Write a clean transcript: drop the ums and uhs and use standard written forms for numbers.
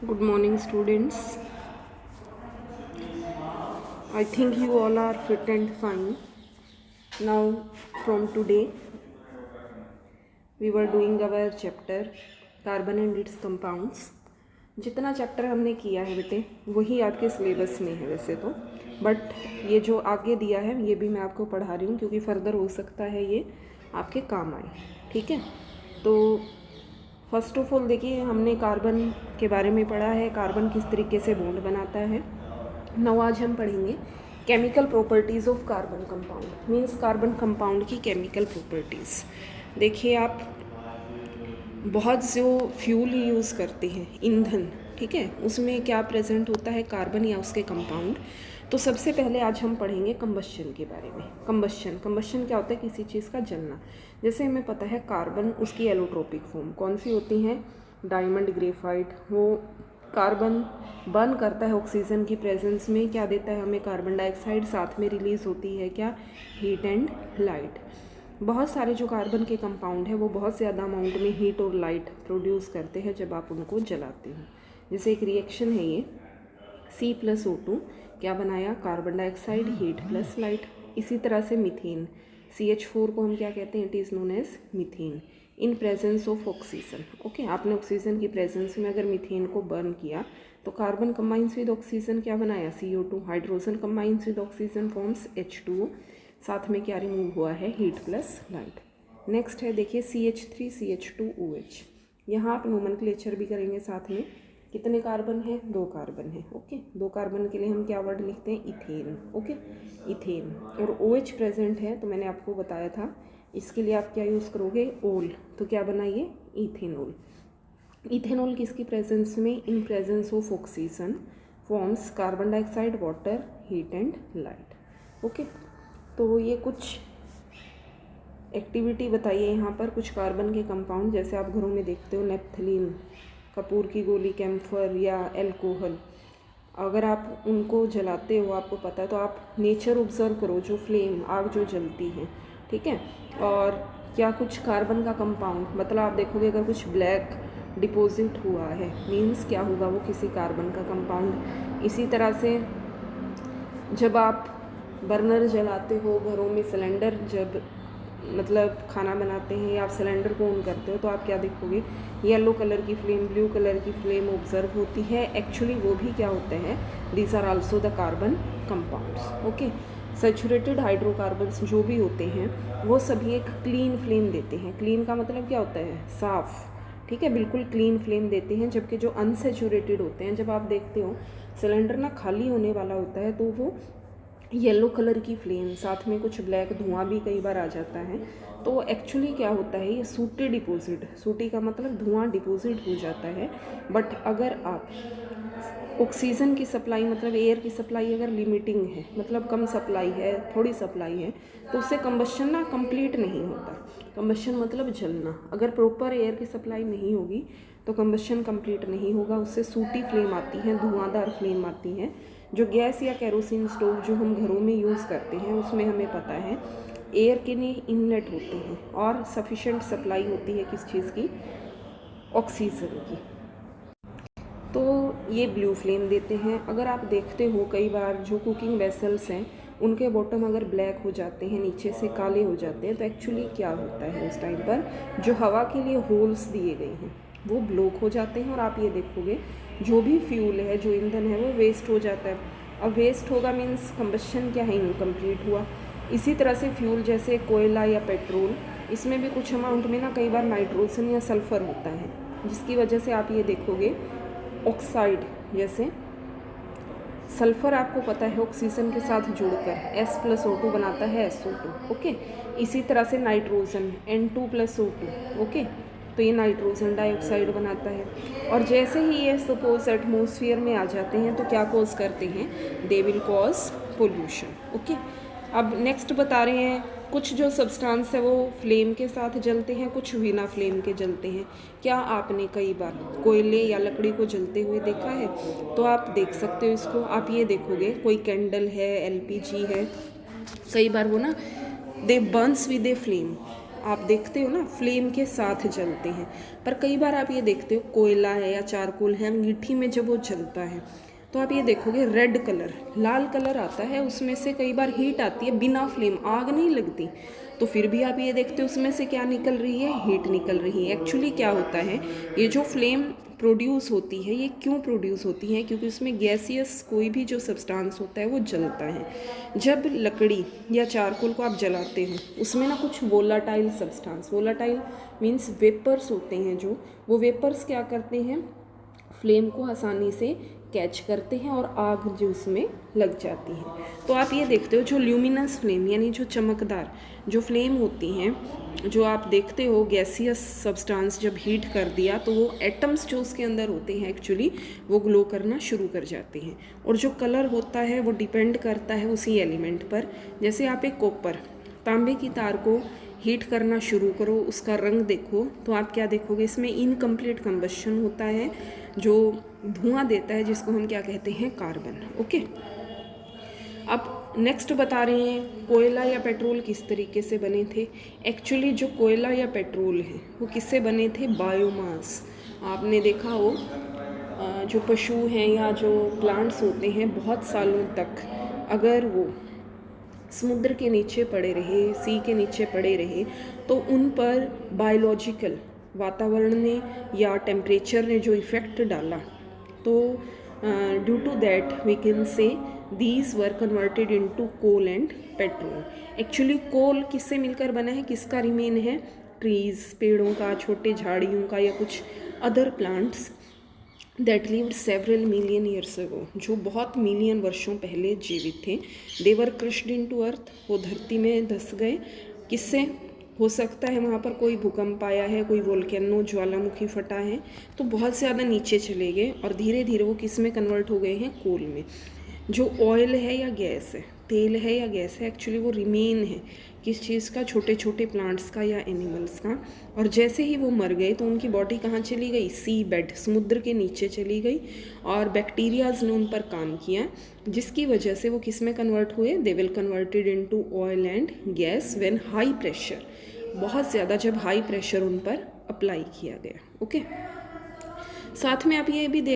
Good morning, students. I think you all are fit and fine. Now, from today, we were doing our chapter Carbon and its Compounds. जितना chapter हमने किया है बेटे वही आपके syllabus में है वैसे तो, बट ये जो आगे दिया है ये भी मैं आपको पढ़ा रही हूँ क्योंकि फर्दर हो सकता है ये आपके काम आए. ठीक है, तो फर्स्ट ऑफ ऑल देखिए हमने कार्बन के बारे में पढ़ा है, कार्बन किस तरीके से बॉन्ड बनाता है. नाउ आज हम पढ़ेंगे chemical properties of carbon compound, means carbon compound की केमिकल प्रॉपर्टीज़. देखिए आप बहुत जो फ्यूल यूज़ करते हैं, ईंधन, ठीक है, उसमें क्या प्रेजेंट होता है, कार्बन या उसके कंपाउंड. तो सबसे पहले आज हम पढ़ेंगे कंबशन के बारे में. कंबशन क्या होता है, किसी चीज़ का जलना. जैसे हमें पता है कार्बन उसकी एलोट्रोपिक फॉर्म कौन सी होती हैं, डायमंड, ग्रेफाइट. वो कार्बन बर्न करता है ऑक्सीजन की प्रेजेंस में, क्या देता है हमें, कार्बन डाइऑक्साइड. साथ में रिलीज़ होती है क्या, हीट एंड लाइट. बहुत सारे जो कार्बन के कंपाउंड है वो बहुत ज़्यादा अमाउंट में हीट और लाइट प्रोड्यूस करते हैं जब आप उनको जलाते हैं. जैसे एक रिएक्शन है ये C+O2, क्या बनाया, carbon dioxide, heat plus light. इसी तरह से मीथेन, CH4 को हम क्या कहते हैं, it is known as methane in presence of oxygen. Okay, आपने ऑक्सीजन की प्रेजेंस में अगर मीथेन को बर्न किया तो कार्बन कंबाइंस विद ऑक्सीजन, क्या बनाया, CO2. Hydrogen combines with oxygen forms H2O. साथ में क्या रिमूव हुआ है, हीट प्लस लाइट. नेक्स्ट है देखिए CH3 CH2OH. यहाँ आप नोमेनक्लेचर भी करेंगे साथ में. कितने कार्बन है, 2 कार्बन है. ओके, 2 कार्बन के लिए हम क्या वर्ड लिखते हैं, इथेन. Okay, ethane. और OH प्रेजेंट है तो मैंने आपको बताया था इसके लिए आप क्या यूज़ करोगे, ओल. तो क्या बनाइए, इथेनॉल. इथेनॉल किसकी प्रेजेंस में, इन presence of oxygen forms carbon dioxide, water, heat and light. Okay, तो ये कुछ एक्टिविटी बताइए यहाँ पर. कुछ कार्बन के कंपाउंड जैसे आप घरों में देखते हो, नेप्थलीन, कपूर की गोली, कैम्फर या एल्कोहल. अगर आप उनको जलाते हो, आपको पता है, तो आप नेचर ऑब्जर्व करो, जो फ्लेम, आग जो जलती है, ठीक है. और क्या कुछ कार्बन का कंपाउंड, मतलब आप देखोगे अगर कुछ ब्लैक डिपॉजिट हुआ है मीन्स क्या होगा, वो किसी कार्बन का कंपाउंड. इसी तरह से जब आप बर्नर जलाते हो घरों में, सिलेंडर जब मतलब खाना बनाते हैं या आप सिलेंडर को ऑन करते हो तो आप क्या देखोगे, येलो कलर की फ्लेम, ब्लू कलर की फ्लेम ऑब्जर्व होती है. एक्चुअली वो भी क्या होते हैं, these are also the carbon compounds. Okay, saturated hydrocarbons जो भी होते हैं वो सभी एक क्लीन फ्लेम देते हैं. क्लीन का मतलब क्या होता है, साफ़, ठीक है, बिल्कुल क्लीन फ्लेम देते हैं. जबकि जो अनसेचुरेटेड होते हैं, जब आप देखते हो सिलेंडर ना खाली होने वाला होता है तो वो येलो कलर की फ्लेम, साथ में कुछ ब्लैक धुआं भी कई बार आ जाता है. तो एक्चुअली क्या होता है, ये सूटी डिपॉजिट, सूटी का मतलब धुआं डिपॉजिट हो जाता है. बट अगर आप ऑक्सीजन की सप्लाई, मतलब एयर की सप्लाई अगर लिमिटिंग है, मतलब कम सप्लाई है, थोड़ी सप्लाई है, तो उससे कंबशन ना कंप्लीट नहीं होता. कंबशन मतलब जलना. अगर प्रॉपर एयर की सप्लाई नहीं होगी तो कंबशन कंप्लीट नहीं होगा, उससे सूटी फ्लेम आती है, धुआंधार फ्लेम आती है. जो गैस या केरोसिन स्टोव जो हम घरों में यूज़ करते हैं उसमें हमें पता है एयर के लिए इनलेट होते हैं और सफिशेंट सप्लाई होती है किस चीज़ की, ऑक्सीजन की. तो ये ब्लू फ्लेम देते हैं. अगर आप देखते हो कई बार जो कुकिंग वेसल्स हैं उनके बॉटम अगर ब्लैक हो जाते हैं, नीचे से काले हो जाते हैं, तो एक्चुअली क्या होता है, उस टाइम पर जो हवा के लिए होल्स दिए गए हैं वो ब्लॉक हो जाते हैं. और आप ये देखोगे जो भी फ्यूल है, जो ईंधन है, वो वेस्ट हो जाता है. अब वेस्ट होगा मीन्स कंबशन क्या है, इनकम्प्लीट हुआ. इसी तरह से फ्यूल जैसे कोयला या पेट्रोल, इसमें भी कुछ अमाउंट में ना कई बार नाइट्रोजन या सल्फ़र होता है, जिसकी वजह से आप ये देखोगे ऑक्साइड, जैसे सल्फ़र आपको पता है ऑक्सीजन के साथ जुड़कर S+O2 बनाता है, SO2. ओके, इसी तरह से नाइट्रोजन N2+O2. ओके, तो ये नाइट्रोजन डाइऑक्साइड बनाता है. और जैसे ही ये सपोज एटमॉस्फेयर में आ जाते हैं तो क्या कॉज करते हैं, they will cause pollution. Okay, अब नेक्स्ट बता रहे हैं कुछ जो सब्सटेंस है वो फ्लेम के साथ जलते हैं, कुछ बिना फ्लेम के जलते हैं. क्या आपने कई बार कोयले या लकड़ी को जलते हुए देखा है, तो आप देख सकते हो इसको. आप ये देखोगे कोई कैंडल है, LPG है, कई बार वो ना दे बर्न्स विद ए फ्लेम, आप देखते हो ना फ्लेम के साथ जलते हैं। पर कई बार आप ये देखते हो कोयला है या चारकोल है, अंगीठी में जब वो जलता है तो आप ये देखोगे रेड कलर, लाल कलर आता है, उसमें से कई बार हीट आती है, बिना फ्लेम, आग नहीं लगती, तो फिर भी आप ये देखते हो उसमें से क्या निकल रही है, हीट निकल रही है। एक्चुअली क्या होता है, ये जो फ्लेम प्रोड्यूस होती है, ये क्यों प्रोड्यूस होती है, क्योंकि उसमें गैसियस कोई भी जो सब्सटेंस होता है वो जलता है। जब लकड़ी या चारकोल को आप जलाते हो उसमें ना कुछ volatile substance, volatile means vapours होते हैं, जो वो वेपर्स क्या करते हैं, फ्लेम को आसानी से कैच करते हैं और आग जो उसमें लग जाती है। तो आप ये देखते हो जो ल्यूमिनस फ्लेम यानी जो चमकदार जो फ्लेम होती हैं, जो आप देखते हो गैसियस सब्सटेंस जब हीट कर दिया तो वो एटम्स जो उसके अंदर होते हैं एक्चुअली वो ग्लो करना शुरू कर जाते हैं। और जो कलर होता है वो डिपेंड करता है उसी एलिमेंट पर। जैसे आप एक कॉपर तांबे की तार को हीट करना शुरू करो, उसका रंग देखो तो आप क्या देखोगे, इसमें इनकम्प्लीट कंबशन होता है, जो धुआं देता है जिसको हम क्या कहते हैं, कार्बन। ओके, अब नेक्स्ट बता रहे हैं कोयला या पेट्रोल किस तरीके से बने थे। एक्चुअली जो कोयला या पेट्रोल है वो किससे बने थे, बायोमास। आपने देखा हो जो पशु हैं या जो प्लांट्स होते हैं बहुत सालों तक अगर वो समुद्र के नीचे पड़े रहे, सी के नीचे पड़े रहे, तो उन पर बायोलॉजिकल वातावरण ने या टेम्परेचर ने जो इफ़ेक्ट डाला, तो due to that we can say these were converted into coal and petrol. Actually coal किससे मिलकर बना है, किसका रिमेन है, ट्रीज़, पेड़ों का, छोटे झाड़ियों का या कुछ other plants that lived several million years ago, जो बहुत मिलियन वर्षों पहले जीवित थे। दे वर क्रश्ड इनटू अर्थ, वो धरती में धंस गए। किससे हो सकता है, वहाँ पर कोई भूकंप आया है, कोई वोल्केनो ज्वालामुखी फटा है, तो बहुत ज़्यादा नीचे चले गए और धीरे धीरे वो किस में कन्वर्ट हो गए हैं, कोल में। जो ऑयल है या गैस है, तेल है या गैस है, एक्चुअली वो रिमेन है किस चीज़ का, छोटे छोटे प्लांट्स का या एनिमल्स का। और जैसे ही वो मर गए तो उनकी बॉडी कहाँ चली गई, सी बेड, समुद्र के नीचे चली गई, और बैक्टीरियाज ने उन पर काम किया, जिसकी वजह से वो किस में कन्वर्ट हुए, they will converted into oil and gas when high pressure, बहुत ज़्यादा जब हाई प्रेशर उन पर अप्लाई किया गया। ओके, साथ में आप ये भी